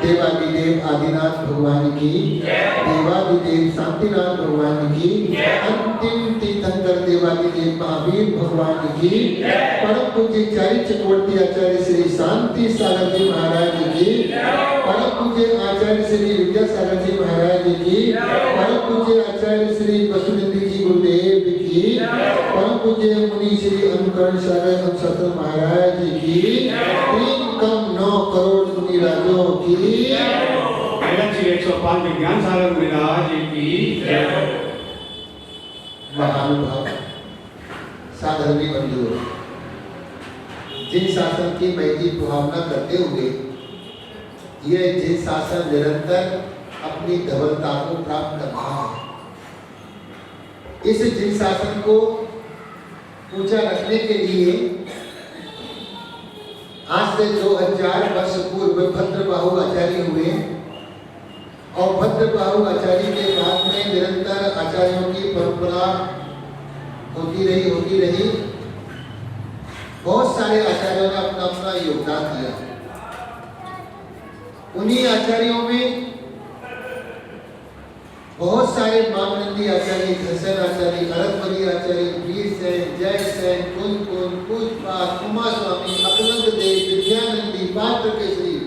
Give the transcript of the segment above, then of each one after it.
देवादिदेव आदिनाथ भगवान की, देवादिदेव शांतिनाथ भगवान की, अंतिम तीर्थंकर देवादिदेव महावीर भगवान की, परम पूज्य चारी चक्रवर्ती आचार्य श्री शांति सागर जी महाराज की, परम पूज्य आचार्य श्री विद्यासागर जी महाराज की, परम पूज्य आचार्य श्री वसुदेव जी गुरुदेव की, परम पूज्य मुनि श्री अनुकरण सागर अनुशासन महाराज की, 3,9 करोड़ मुनि राजों की, 105 विज्ञान सागर महाराज की महानुभाव साधर्मी बंधुओं, जिन शासन की महती भावना करते हुए यह जिन शासन निरंतर अपनी धवलता को प्राप्त कर रहा है, इस जिन शासन को ऊंचा रखने के लिए आज से 2000 वर्ष पूर्व भद्रबाहु आचार्य हुए और भद्रबाहु आचार्य के बाद में निरंतर आचार्यों की परंपरा होती रही। बहुत सारे आचार्यों ने अपना अपना योगदान दिया। उन्हीं आचार्यों में बहुत सारे मामनंदी आचार्य, घसन आचार्य, अरतवली आचार्य, वीर सेन, जय सेन, कुंद पूजपाल, उमा स्वामी, अकलंद देव, विद्यानंदी, पात्र केसरी,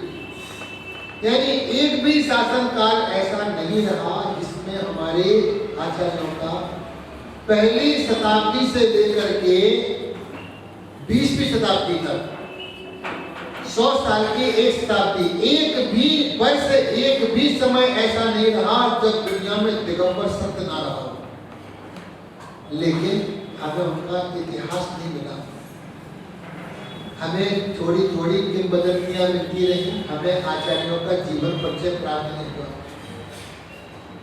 यानी एक भी शासन काल ऐसा नहीं रहा जिसमें हमारे आचार्यों का पहली शताब्दी से लेकर के 20वीं शताब्दी तक 100 साल की एक शताब्दी, एक भी वर्ष, एक भी समय ऐसा नहीं रहा जब दुनिया में दिगंबर सत्य ना रहा। लेकिन हमें उनका इतिहास नहीं मिला, हमें थोड़ी थोड़ी किंवदंतियां मिलती रही, हमें आचार्यों का जीवन परिचय प्राप्त नहीं हुआ।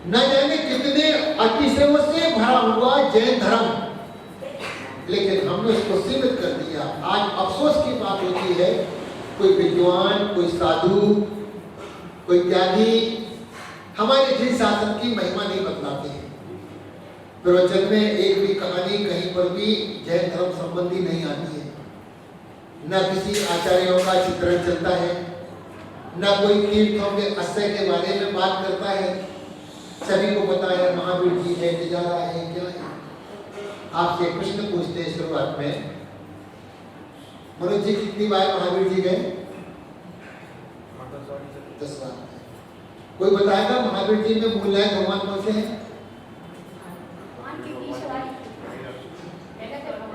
न जाने कितने अतिशयों से भरा हुआ जैन धर्म, लेकिन हमने इसको सीमित कर दिया। आज अफसोस की बात होती है, कोई विद्वान, कोई साधु, कोई त्यागी हमारे जिन शासन की महिमा नहीं बतलाते हैं। प्रवचन में एक भी कहानी कहीं पर भी जैन धर्म संबंधी नहीं आती है, न किसी आचार्यों का चित्रण चलता है, न कोई तीर्थों के आश्रय के बारे में बात करता है। सभी को पता है महावीर जी है, तिजारा है, क्या है। आपसे प्रश्न पूछते हैं शुरुआत में, मनोज जी कितनी बार महावीर जी गए? 10 बार। कोई बताएगा महावीर जी में मूल लायक भगवान कौन से हैं?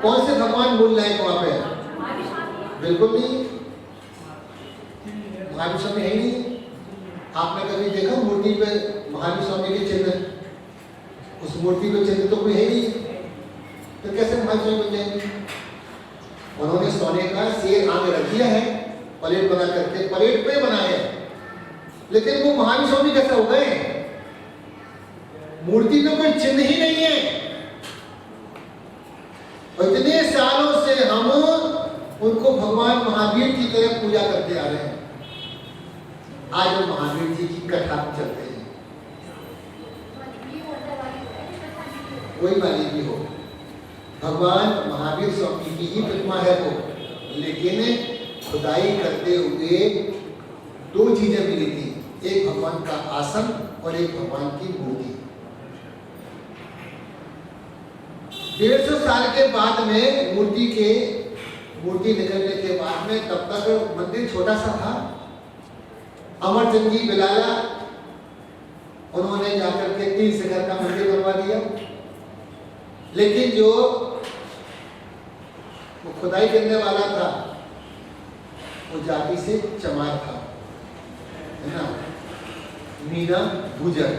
कौन से भगवान मूल लायक वहां पे? बिल्कुल नहीं, महावीर स्वामी है ही नहीं। आपने कभी देखा मूर्ति पे महावीर स्वामी के चिन्ह? उस मूर्ति पे चिन्ह तो कोई है नहीं, तो कैसे महावीर स्वामी बन जाएंगे? उन्होंने सोने का शेर आगे रख दिया है, प्लेट बना करके, प्लेट पे बनाया है, लेकिन वो महावीर स्वामी कैसे हो गए? मूर्ति में कोई चिन्ह ही नहीं है। और इतने सालों से हम उनको भगवान महावीर की तरह पूजा करते आ रहे हैं। आज हम महावीर जी की कथा चलते हैं, कोई वाली भी हो, भगवान महावीर स्वामी की ही प्रतिमा है वो, लेकिन खुदाई करते हुए 2 चीजें मिली थी, एक भगवान का आसन और एक भगवान की मूर्ति। 150 साल के बाद में मूर्ति निकलने के बाद में, तब तक मंदिर छोटा सा था। अमरचंद जी बिलाला, उन्होंने जाकर के 3 शिखर का मंदिर बनवा दिया। लेकिन जो वो खुदाई करने वाला था वो जाति से चमार था, है ना, मीना गुजर।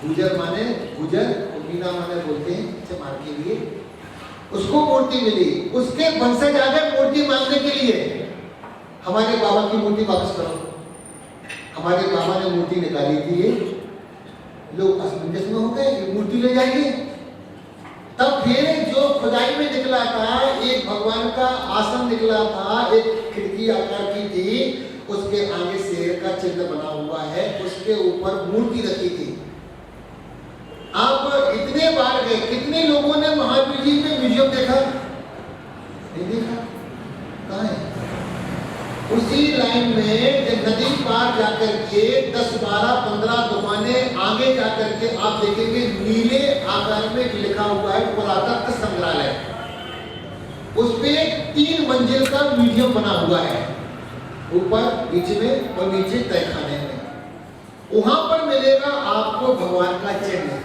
गुजर माने गुजर और मीना माने बोलते हैं चमार के लिए। उसको मूर्ति मिली, उसके वंशज आ गए मूर्ति मांगने के लिए, हमारे बाबा की मूर्ति वापस करो। हमारे बाबा ने मूर्ति निकाली थी, ये लोग असमंजस में हो गए, ये मूर्ति ले जाएंगे। तब फिर जो खुदाई में निकला था एक भगवान का आसन निकला था, एक खिड़की आकार की थी, उसके आगे शेर का चिन्ह बना हुआ है, उसके ऊपर मूर्ति रखी थी। आप इतने बार गए, कितने लोगों ने महावीर जी में म्यूजियम देखा? नहीं देखा? कहाँ है? उसी लाइन में जब नदी पार जाकर के 10, 12, 15 दुकानें आगे जाकर के आप देखेंगे नीले आकार में लिखा हुआ है पुरातत्व संग्रहालय। उस पे 3 मंजिल का म्यूजियम बना हुआ है, ऊपर बीच में और नीचे तहखाने में। वहां पर मिलेगा आपको भगवान का चिन्ह।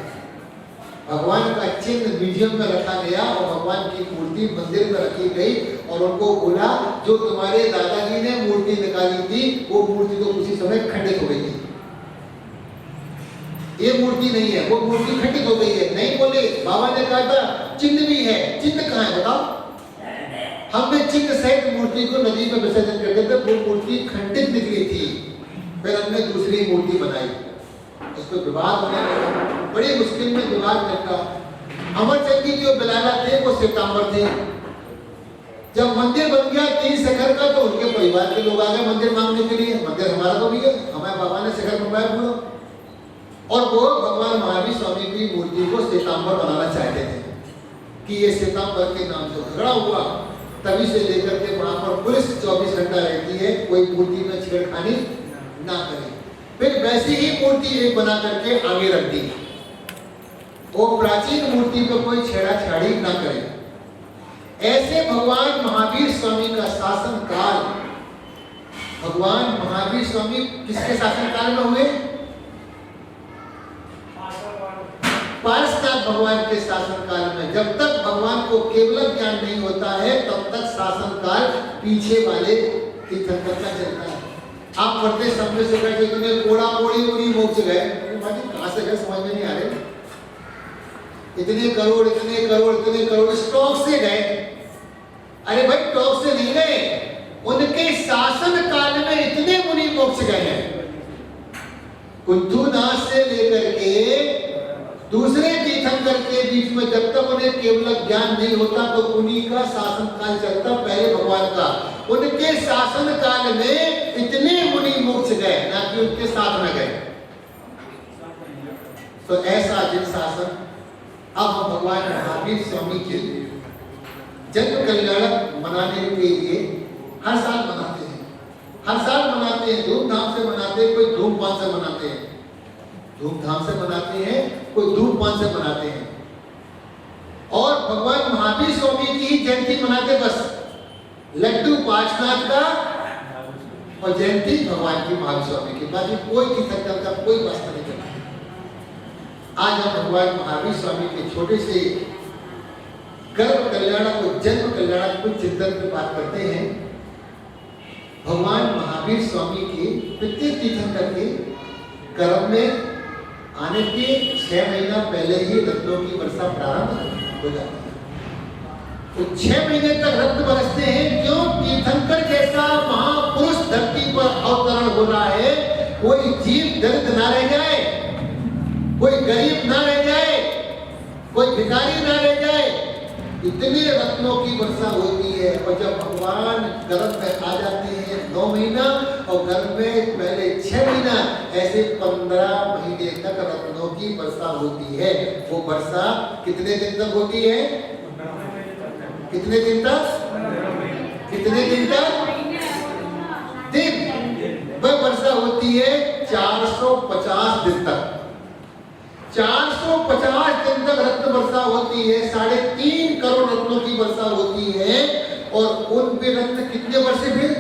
भगवान का चिन्ह म्यूजियम में रखा गया और भगवान की मूर्ति मंदिर में रखी गई और उनको बोला जो तुम्हारे दादाजी ने मूर्ति निकाली थी वो मूर्ति तो उसी समय खंडित हो गई थी, ये मूर्ति नहीं है, वो मूर्ति खंडित हो गई है। नहीं बोले, बाबा ने कहा था चिन्ह भी है। चिन्ह कहाँ है बताओ? हमने चिन्ह सहित मूर्ति को नदी में विसर्जन करते थे, वो मूर्ति खंडित निकली थी। फिर हमने दूसरी मूर्ति बनाई, उसको विवाद होने लगा, बड़ी मुश्किल में विवाद निपटा। अमरचंद जी जो बिलाला थे वो श्वेतांबर थे। जब मंदिर बन गया 3 शिखर का तो उनके परिवार के लोग आ गए मंदिर मांगने के लिए। मंदिर हमारा तो भी है, हमारे बाबा ने शिखर बनवाया पूरा, और वो भगवान महावीर स्वामी की मूर्ति को श्वेतांबर बनाना चाहते थे कि ये श्वेतांबर के नाम से झगड़ा हुआ। तभी से लेकर के वहां पर पुलिस 24 घंटा रहती है, कोई मूर्ति में छेड़खानी ना करे। फिर वैसी ही मूर्ति एक बना करके आगे रख दी, वो प्राचीन मूर्ति पर कोई छेड़ाछाड़ी ना करे। ऐसे भगवान महावीर स्वामी का शासन काल, भगवान महावीर स्वामी किसके शासन काल में हुए? पारसनाथ भगवान के शासन काल में। जब तक भगवान को केवल ज्ञान नहीं होता है तब तक शासन काल पीछे वाले तीर्थंकर का चलता है। आप पढ़ते समझे से बैठे तुमने कोड़ा कोड़ी उड़ी मोक्ष गए, कहां से गए समझ में नहीं आ रहे। इतने करोड़ इतने करोड़ इतने करोड़ स्टॉक से गए। अरे भाई स्टॉक से नहीं गए, उनके शासन काल में इतने मुनि मोक्ष गए हैं। कुंथुनाथ से लेकर के दूसरे तीर्थंकर के बीच में जब तक उन्हें केवल ज्ञान नहीं होता तो उन्हीं का शासन काल चलता, पहले भगवान का। उनके शासन काल में इतने मुनि मोक्ष गए, ना कि उनके साथ में गए। तो ऐसा जिन शासन अब हम भगवान महावीर स्वामी के जन्म कल्याण मनाने के लिए हर साल मनाते हैं। हर साल मनाते हैं, धूमधाम से मनाते हैं, कोई धूमपान से मनाते हैं, धूमधाम से मनाते हैं, कोई धूमपान से मनाते हैं। और भगवान महावीर स्वामी की ही जयंती मनाते, बस लड्डू पार्श्वनाथ का और जयंती भगवान की महावीर स्वामी की, बाकी कोई तीर्थंकर का कोई वास्ता नहीं करता। आज हम भगवान महावीर स्वामी के छोटे से गर्भ कल्याण को जन्म कल्याण को चिंतन पे बात करते हैं। भगवान महावीर स्वामी के प्रत्येक तीर्थंकर के कर्म में आने के 6 महीना पहले ही रत्नों की वर्षा प्रारंभ हो जाती है। तो 6 महीने तक रत्न बरसते हैं। क्यों? तीर्थंकर जैसा महापुरुष धरती पर अवतरण हो रहा है, कोई जीव दरिद्र ना रह जाए, कोई गरीब ना रह जाए, कोई भिखारी ना रह जाए, इतने रत्नों की वर्षा होती है। और जब भगवान गर्भ में आ जाते हैं 9 महीना और गर्भ में पहले 6 महीना, ऐसे 15 महीने तक रत्नों की वर्षा होती है। वो वर्षा कितने दिन तक होती है? कितने दिन तक? कितने दिन तक? दिन। वह वर्षा होती है 450 दिन तक। 450 दिन तक रत्न वर्षा होती है। 3.5 करोड़ रत्नों की वर्षा होती है। और उन पे रत्न कितने वर्षे? फिर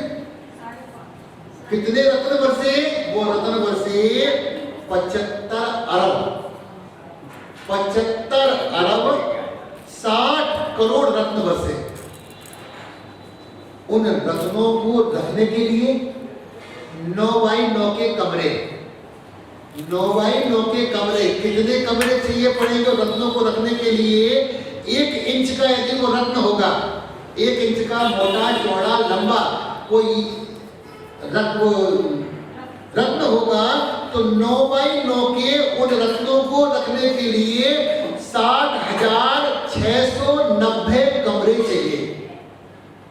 कितने रत्न वर्षे? वो रत्न वर्षे 75 अरब। 75 अरब करोड़ रत्न बरसे। उन रत्नों को रखने के लिए 9x9 के कमरे, 9x9 के कमरे, कितने कमरे चाहिए पड़ेंगे रत्नों को रखने के लिए? 1 इंच का यदि वो रत्न होगा, 1 इंच का मोटा चौड़ा लंबा कोई रत्न होगा, तो 9x9 के उन रत्नों को रखने के लिए 60,690 कमरे चाहिए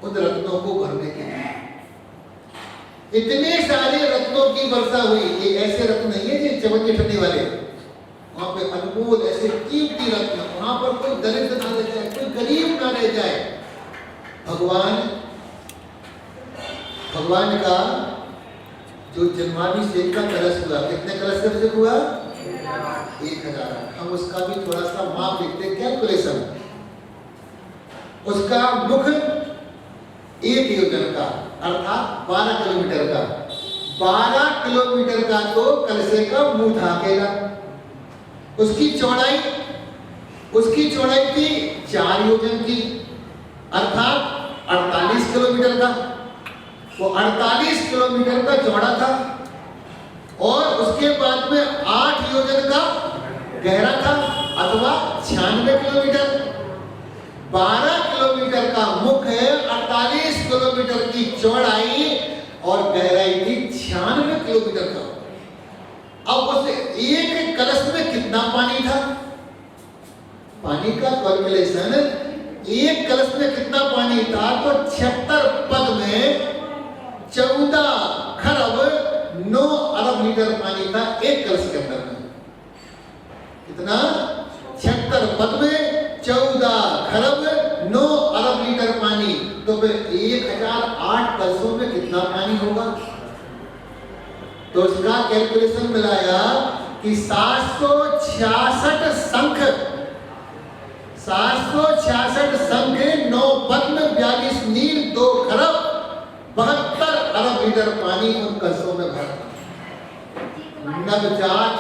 उन रत्नों को भरने के लिए। इतने सारे रत्नों की वर्षा हुई। ये ऐसे रत्न नहीं है जो चवन्नी ठंडी वाले, वहां पे अनमोल ऐसे कीमती रत्न, वहां पर कोई दरिद्र ना रह जाए, कोई गरीब ना रह जाए। भगवान का जो जन्माभिषेक का कलश हुआ, कितने कलश से अभिषेक हुआ? 1000। हम उसका भी थोड़ा सा माप देखते, कैलकुलेशन। उसका मुख 1 योजन का अर्थात 12 किलोमीटर का, 12 किलोमीटर का तो कलशे का मुंह था अकेला। उसकी चौड़ाई थी 4 योजन की अर्थात 48 किलोमीटर का। वो 48 किलोमीटर का चौड़ा था और उसके बाद में 8 योजन का गहरा था अथवा 96 किलोमीटर। 12 किलोमीटर का मुख है, 48 किलोमीटर की चौड़ाई और गहराई थी 96 किलोमीटर का। अब उस एक कलश में कितना पानी था? पानी का कैलकुलेशन, एक कलश में कितना पानी था? तो 76 पद में 14 खरब 9 अरब लीटर पानी था एक कलश के अंदर में। कितना? 76 पद में 14 खरब 9 अरब लीटर पानी। तो फिर 1008 कलशों में कितना पानी होगा? तो उसका कैलकुलेशन मिलाया कि 766 शंख, 9 पद्म 42 नील 2 खरब 72 अरब लीटर पानी उन कलशों में भरा। नवजात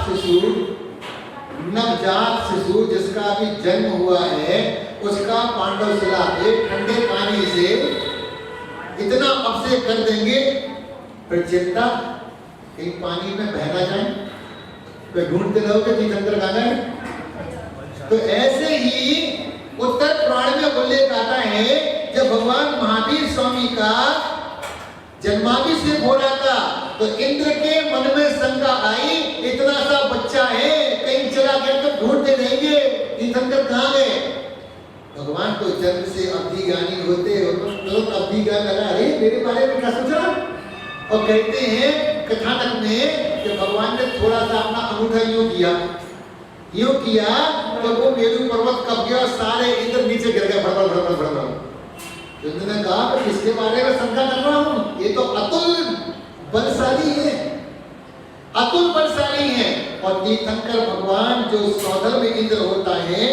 शिशु जिसका अभी जन्म हुआ है, उसका पांडव शिला एक ठंडे पानी से इतना अभिषेक कर देंगे, फिर चिंता कहीं पानी में बह ना जाए, तो ढूंढते रहोगे तीर्थंकर गाना है। तो ऐसे ही उत्तर पुराण में उल्लेख आता है, जब भगवान महावीर स्वामी का जन्माभिषेक हो रहा था तो इंद्र के मन में शंका आई, इतना सा बच्चा है कहीं चला गया तो ढूंढते रहेंगे तीर्थंकर कहाँ गए। भगवान तो जन्म से अवधि ज्ञानी होते हो, तो अवधि ज्ञान लगा, अरे मेरे बारे में क्या सोच रहा? और कहते हैं कथानक में कि भगवान ने थोड़ा सा अपना अंगूठा यूं किया तो वो मेरू पर्वत कब गया, सारे इंद्र नीचे गिर गए भड़बड़। इंद्र ने कहा कि किसके बारे में शंका कर रहा हूं? ये तो अतुल बलशाली है। और तीर्थंकर भगवान जो सौदर में इंद्र होता है,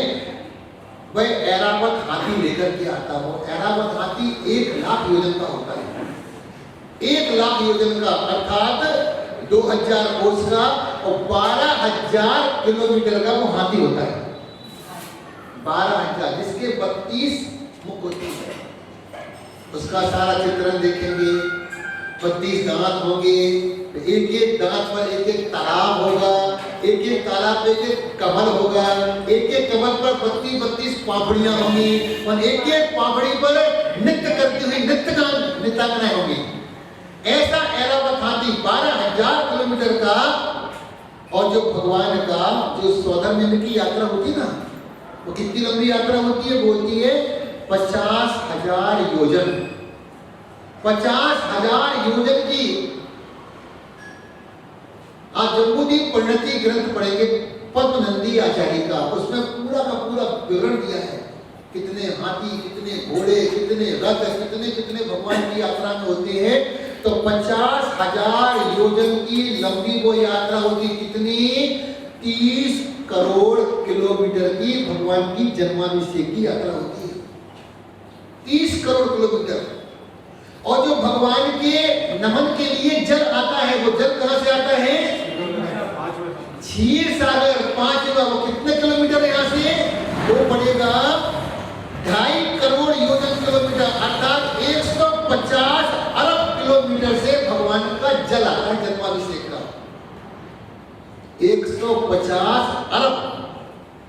वह ऐरावत हाथी लेकर के आता हो। ऐरावत हाथी 1 लाख योजन का होता है, 1 लाख योजन का अर्थात 2000 कोस का और 12,000 किलोमीटर का वो हाथी होता है। 12,000 जिसके 32 मुख होते हैं। उसका सारा चित्रण देखेंगे, 32 दांत होंगे, एक दांत पर एक तालाब होगा, एक तालाब पे एक कमल होगा, एक कमल पर 32 पापड़ियां होंगी और एक पापड़ी पर नृत्य करती हुई नृत्यांगनाएं होंगी। ऐसा ऐरावत हाथी 12,000 किलोमीटर का। और जो भगवान का जो स्वधर्म की यात्रा होती है ना, वो कितनी लंबी यात्रा होती है? बोलती है 50,000 योजन, 50,000 योजन की। आप जम्बूदीप परिणति ग्रंथ पढ़ेंगे पद्मनंदी आचार्य का, उसमें पूरा का पूरा विवरण दिया है, कितने हाथी, कितने घोड़े, कितने रथ, कितने भगवान की यात्रा में होते हैं। तो 50,000 योजन की लंबी वो यात्रा होगी। कितनी? 30 करोड़ किलोमीटर की भगवान की जन्माभिषेक की यात्रा होती है, 30 करोड़ किलोमीटर। और जो भगवान के नमन के लिए जल आता है, वो जल कहां से आता है? क्षीर सागर 5 वो कितने किलोमीटर यहां से? वो पड़ेगा 2.5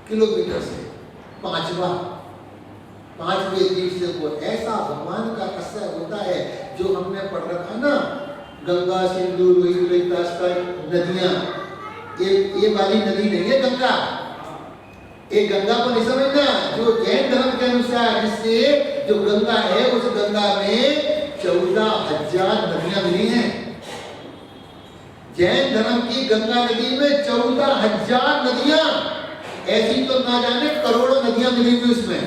किलोमीटर से, पांचवें तीर्थ से वो ऐसा भगवान का असर होता है जो हमने पढ़ रखा ना, गंगा सिंधु रोहित नदियां, ये वाली नदी नहीं है गंगा। एक गंगा को नहीं समझना, जो जैन धर्म के अनुसार जिससे जो गंगा है उस गंगा में 14,000 नदियां मिली हैं। जैन धर्म की गंगा नदी में 14,000 नदियां, ऐसी तो ना जाने करोड़ों नदियां मिली हुई उसमें।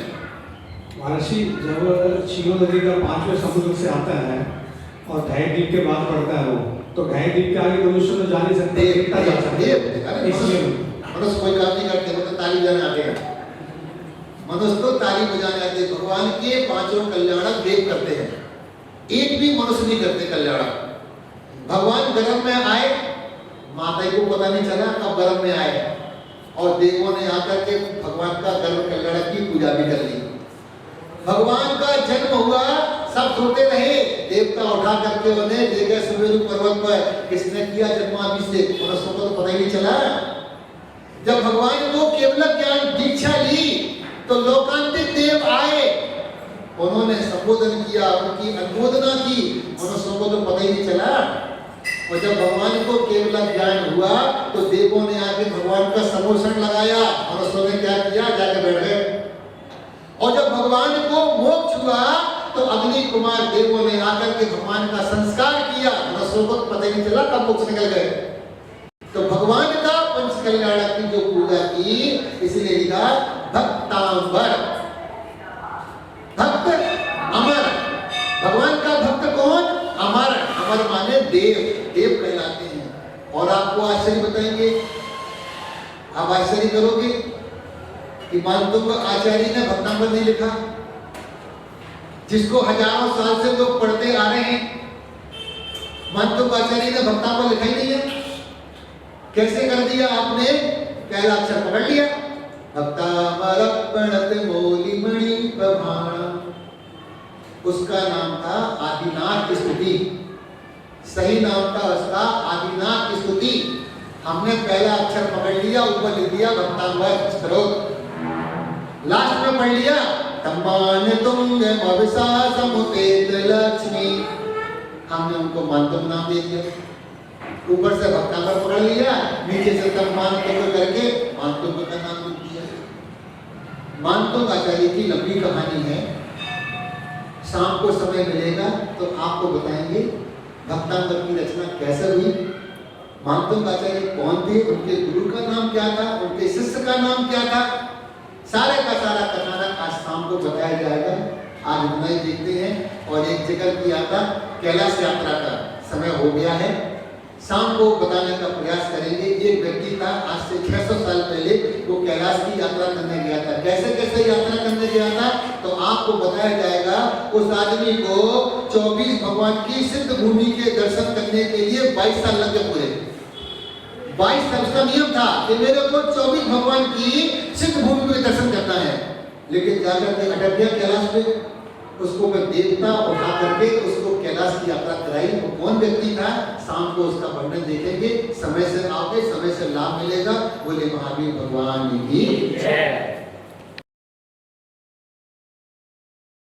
महर्षि जब शिव नदी का 5वें समुद्र से आता है और ढाई द्वीप के बाद पड़ता है वो, तो ढाई द्वीप के आगे मनुष्य तो जा नहीं सकते, कितना जा सकते? इसलिए मनुष्य कोई काम नहीं करते, वो तो ताली बजाने आते हैं। मनुष्य तो ताली बजाने आते हैं। भगवान के पांचों कल्याणक देव करते हैं, एक भी मनुष्य नहीं करते कल्याणक। भगवान गर्भ में आए, माता को पता नहीं चला कब गर्भ में आए, और देवों ने आकर के भगवान का गर्भ कल्याणक की पूजा भी कर ली। भगवान का जन्म हुआ, सब सोते रहे, देवता उठा करके उन्हें ले गए सुमेरु पर्वत पर। किसने किया जन्माभिषेक? मनुष्यों को तो पता ही नहीं चला। जब भगवान को केवल ज्ञान दीक्षा ली तो लोकांतिक देव आए, उन्होंने संबोधन किया, उनकी अनुमोदना की, मनुष्यों को तो पता ही नहीं चला। और जब भगवान को केवल ज्ञान हुआ तो देवों ने आके भगवान का समोषण लगाया, मनुष्यों ने क्या किया? जाके बैठ गए। और जब भगवान को मोक्ष हुआ तो अग्नि कुमार देवों ने आकर के भगवान का संस्कार किया, मनुष्यों को पता ही नहीं चला कब मोक्ष निकल गए। तो भगवान का पंच कल्याणक की जो पूजा की, इसलिए लिखा भक्तांबर, भक्त अमर। भगवान का भक्त कौन? अमर। अमर माने देव, देव कहलाते हैं। और आपको आश्चर्य बताएंगे, आप आश्चर्य करोगे कि मानतुंग आचार्य ने भक्तांबर नहीं लिखा, जिसको हजारों साल से लोग पढ़ते आ रहे हैं। मानतुंग आचार्य ने भक्तांबर लिखा ही नहीं है। कैसे कर दिया आपने? पहला अक्षर पकड़ लिया, भक्तांबर प्रणत मौलिमणि प्रभाण, उसका नाम था आदिनाथ की स्तुति। सही नाम था उसका आदिनाथ की स्तुति। हमने पहला अक्षर पकड़ लिया, ऊपर लिख दिया भक्तांबर स्तोत्र, लास्ट में पढ़ लिया तम्मान तुंग मविसा समुपेत लक्ष्मी, हमने उनको मानतुंग नाम दे दिया। ऊपर से भक्तांबर पकड़ लिया, नीचे से तम्मान तुंग करके मानतुंग का नाम लिख दिया। मानतुंग आचार्य की लंबी कहानी है, शाम को समय मिलेगा तो आपको बताएंगे भक्तांबर की रचना कैसे हुई, मानतुंग आचार्य कौन थे, उनके गुरु का नाम क्या था, उनके शिष्य का नाम क्या था, सारे का सारा कथानक आज शाम को बताया जाएगा। आज इतना ही देखते हैं। और एक जिक्र किया था कैलाश यात्रा का, समय हो गया है, शाम को बताने का प्रयास करेंगे। एक व्यक्ति था, आज से 600 साल पहले वो कैलाश की यात्रा करने गया था। कैसे कैसे यात्रा करने गया था तो आपको बताया जाएगा। उस आदमी को 24 भगवान की सिद्ध भूमि के दर्शन करने के लिए 22 साल लग गए पूरे। 22 साल उसका नियम था कि मेरे को 24 भगवान की सिद्ध भूमि में दर्शन करना है। लेकिन जाकर के अटक गया कैलाश पे, उसको मैं देवता उठा करके उसको कैलाश की यात्रा कराई। वो कौन व्यक्ति था, शाम को उसका वर्णन देखेंगे। समय से आओगे, समय से लाभ मिलेगा। बोले महावीर भगवान की जय।